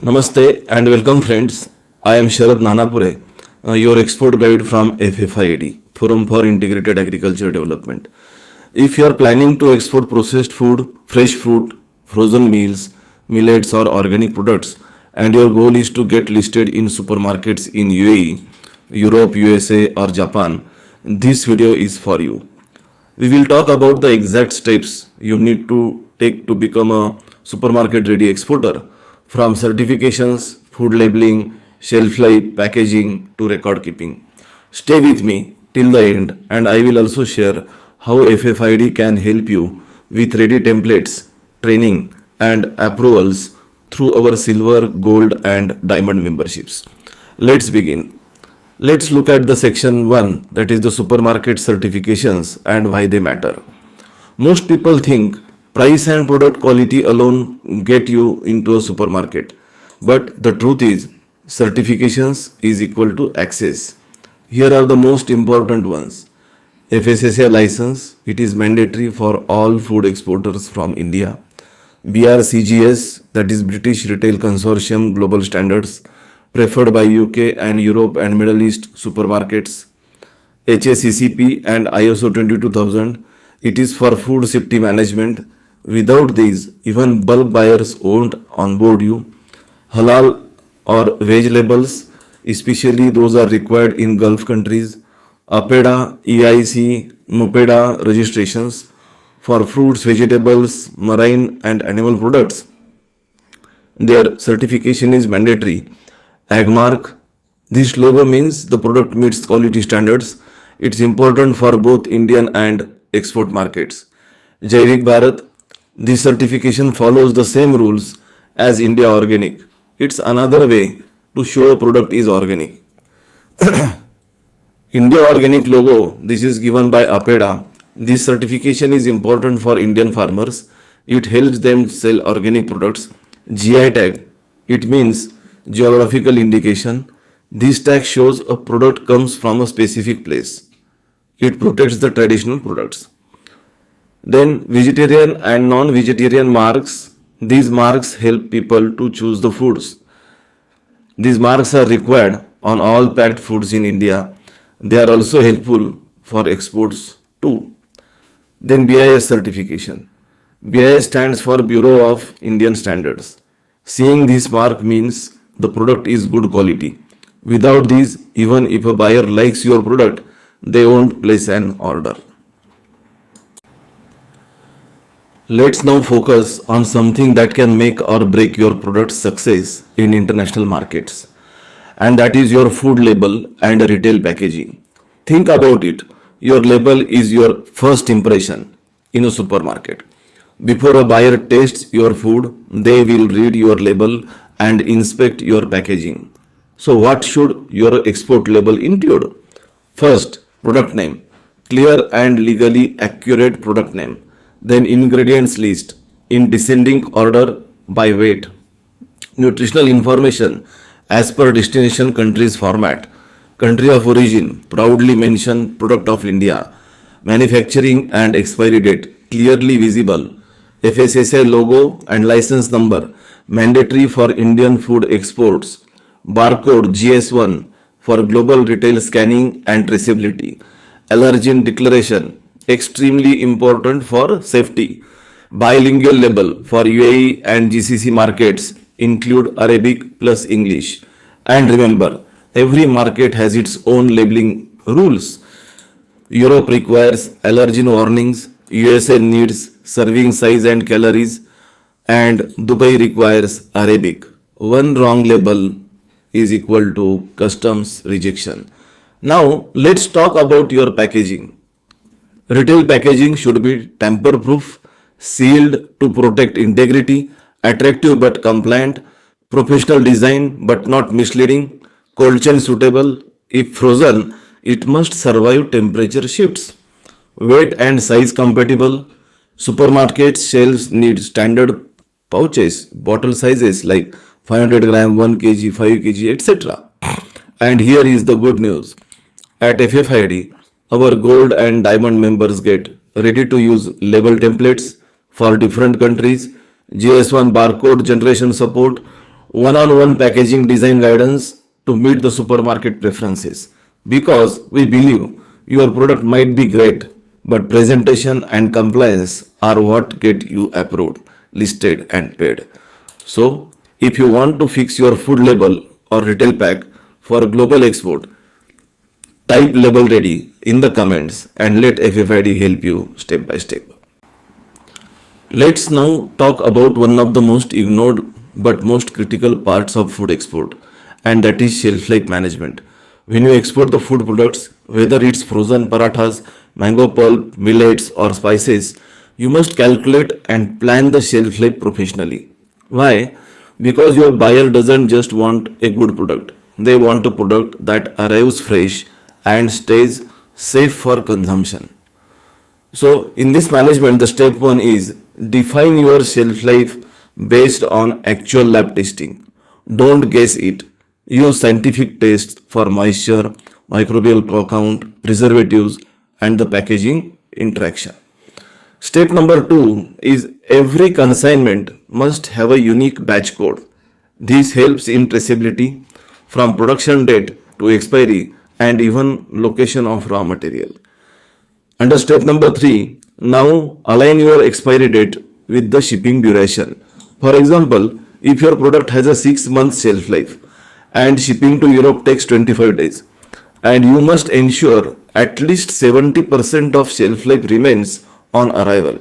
Namaste and welcome friends. I am Sharad Nanapure, your export guide from FFIAD, Forum for Integrated Agriculture Development. If you are planning to export processed food, fresh fruit, frozen meals, millets or organic products and your goal is to get listed in supermarkets in UAE, Europe, USA or Japan, this video is for you. We will talk about the exact steps you need to take to become a supermarket ready exporter, from certifications, food labeling, shelf life, packaging to record keeping. Stay with me till the end and I will also share how FFID can help you with ready templates, training and approvals through our silver, gold and diamond memberships. Let's begin. Let's look at the section 1, that is the supermarket certifications and why they matter. Most people think price and product quality alone get you into a supermarket. But the truth is, certifications is equal to access. Here are the most important ones. FSSAI license, it is mandatory for all food exporters from India. BRCGS, that is British Retail Consortium Global Standards, preferred by UK and Europe and Middle East supermarkets. HACCP and ISO 22000, it is for food safety management. Without these, even bulk buyers won't onboard you. Halal or veg labels, especially those are required in Gulf countries. APEDA, EIC, MOPEDA registrations for fruits, vegetables, marine and animal products. Their certification is mandatory. AgMark, this logo means the product meets quality standards. It's important for both Indian and export markets. Jaivik Bharat, this certification follows the same rules as India Organic. It's another way to show a product is organic. India Organic logo, this is given by APEDA. This certification is important for Indian farmers. It helps them sell organic products. GI tag, it means geographical indication. This tag shows a product comes from a specific place. It protects the traditional products. Then vegetarian and non-vegetarian marks. These marks help people to choose the foods. These marks are required on all packed foods in India. They are also helpful for exports too. Then BIS certification. BIS stands for Bureau of Indian Standards. Seeing this mark means the product is good quality. Without these, even if a buyer likes your product, they won't place an order. Let's now focus on something that can make or break your product's success in international markets, and that is your food label and retail packaging. Think about it. Your label is your first impression in a supermarket. Before a buyer tastes your food, they will read your label and inspect your packaging. So what should your export label include? First, product name. Clear and legally accurate product name. Then ingredients list in descending order by weight. Nutritional information as per destination country's format. Country of origin, proudly mention product of India. Manufacturing and expiry date, clearly visible. FSSAI logo and license number, mandatory for Indian food exports. Barcode GS1 for global retail scanning and traceability. Allergen declaration, extremely important for safety. Bilingual label for UAE and GCC markets, include Arabic plus English. And remember, every market has its own labeling rules. Europe requires allergen warnings, USA needs serving size and calories, and Dubai requires Arabic. One wrong label is equal to customs rejection. Now let's talk about your packaging. Retail packaging should be tamper-proof, sealed to protect integrity, attractive but compliant, professional design but not misleading, cold chain suitable. If frozen, it must survive temperature shifts. Weight and size compatible. Supermarket shelves need standard pouches, bottle sizes like 500 gram, 1 kg, 5 kg, etc. And here is the good news. At FFIAD, our gold and diamond members get ready to use label templates for different countries, GS1 barcode generation support, one-on-one packaging design guidance to meet the supermarket preferences. Because we believe your product might be great, but presentation and compliance are what get you approved, listed and paid. So, if you want to fix your food label or retail pack for global export, type label ready in the comments and let FFID help you step by step. Let's now talk about one of the most ignored but most critical parts of food export, and that is shelf life management. When you export the food products, whether it's frozen parathas, mango pulp, millets, or spices, you must calculate and plan the shelf life professionally. Why? Because your buyer doesn't just want a good product, they want a product that arrives fresh and stays safe for consumption. So, in this management, the step one is define your shelf life based on actual lab testing. Don't guess it. Use scientific tests for moisture, microbial count, preservatives, and the packaging interaction. Step number two is every consignment must have a unique batch code. This helps in traceability from production date to expiry and even location of raw material. Under step number three, now align your expiry date with the shipping duration. For example, if your product has a 6 month shelf life and shipping to Europe takes 25 days, and you must ensure at least 70% of shelf life remains on arrival.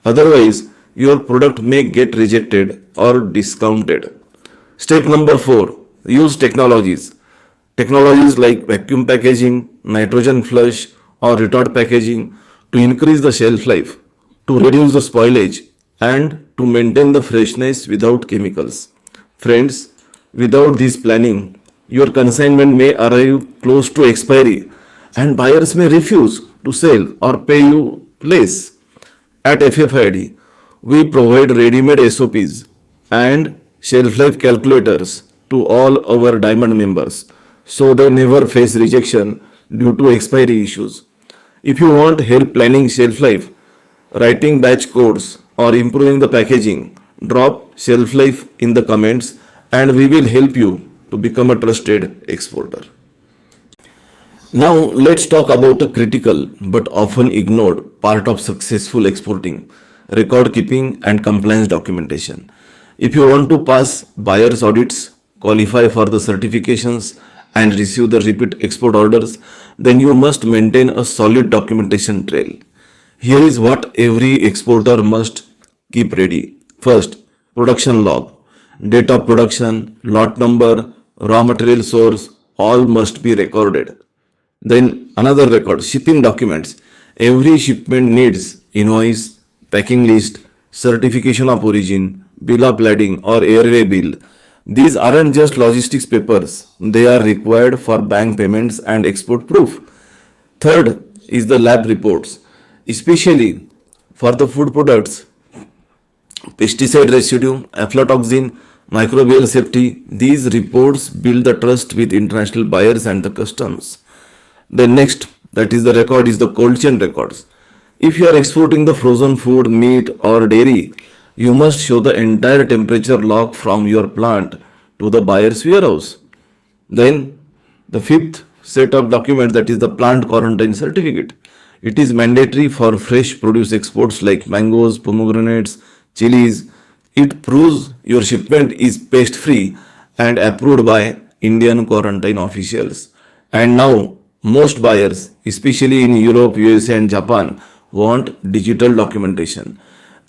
Otherwise, your product may get rejected or discounted. Step number four, use technologies. Technologies like vacuum packaging, nitrogen flush, or retort packaging to increase the shelf life, to reduce the spoilage, and to maintain the freshness without chemicals. Friends, without this planning, your consignment may arrive close to expiry and buyers may refuse to sell or pay you less. At FFID, we provide ready-made SOPs and shelf life calculators to all our diamond members so they never face rejection due to expiry issues. If you want help planning shelf life, writing batch codes, or improving the packaging, drop shelf life in the comments and we will help you to become a trusted exporter. Now let's talk about a critical but often ignored part of successful exporting, record keeping and compliance documentation. If you want to pass buyer's audits, qualify for the certifications and receive the repeat export orders, then you must maintain a solid documentation trail. Here is what every exporter must keep ready. First, production log. Date of production, lot number, raw material source, all must be recorded. Then another record, shipping documents. Every shipment needs invoice, packing list, certification of origin, bill of lading or airway bill. These aren't just logistics papers, they are required for bank payments and export proof. Third is the lab reports, especially for the food products, pesticide residue, aflatoxin, microbial safety. These reports build the trust with international buyers and the customs. The next, that is the record, is the cold chain records. If you are exporting the frozen food, meat or dairy, you must show the entire temperature log from your plant to the buyer's warehouse. Then the fifth set of documents, that is the plant quarantine certificate. It is mandatory for fresh produce exports like mangoes, pomegranates, chilies. It proves your shipment is pest free and approved by Indian quarantine officials. And now most buyers, especially in Europe, USA and Japan, want digital documentation.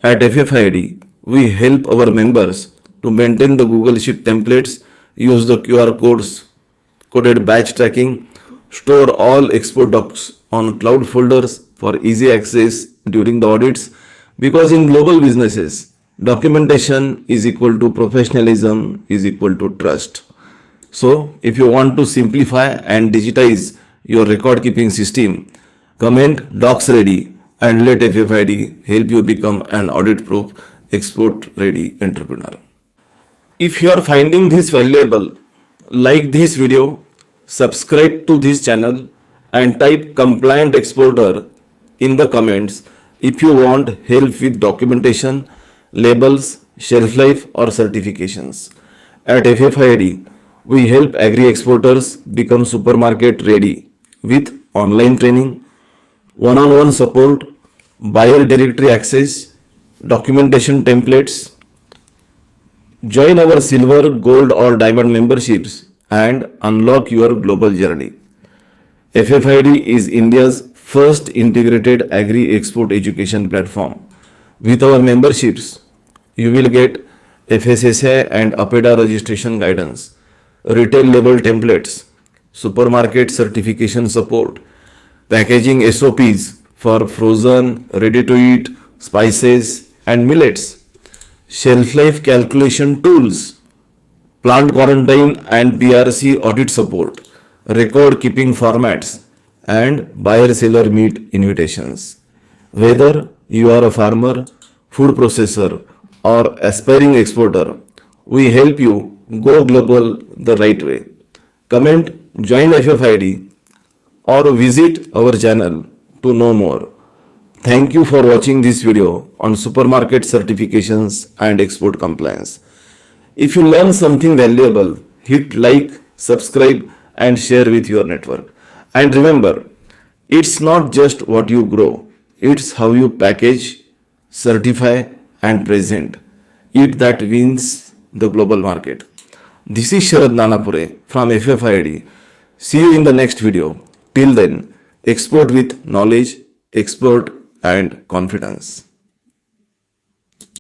At FFID, we help our members to maintain the Google Sheet templates, use the QR codes, coded batch tracking, store all export docs on cloud folders for easy access during the audits, because in global businesses, documentation is equal to professionalism is equal to trust. So, if you want to simplify and digitize your record keeping system, comment docs ready and let FFID help you become an audit proof export ready entrepreneur. If you are finding this valuable, like this video, subscribe to this channel and type compliant exporter in the comments if you want help with documentation, labels, shelf life or certifications. At FFIAD, we help agri exporters become supermarket ready with online training, one-on-one support, buyer directory access, documentation templates. Join our silver, gold, or diamond memberships and unlock your global journey. FFID is India's first integrated agri export education platform. With our memberships, you will get FSSAI and APEDA registration guidance, retail label templates, supermarket certification support, packaging SOPs for frozen, ready to eat, spices, and millets, shelf life calculation tools, plant quarantine and PRC audit support, record keeping formats, and buyer seller meet invitations. Whether you are a farmer, food processor, or aspiring exporter, we help you go global the right way. Comment, join FFID, or visit our channel to know more. Thank you for watching this video on supermarket certifications and export compliance. If you learn something valuable, hit like, subscribe, and share with your network. And remember, it's not just what you grow, it's how you package, certify, and present it that wins the global market. This is Sharad Nanapure from FFIAD. See you in the next video. Till then, export with knowledge, export, and confidence.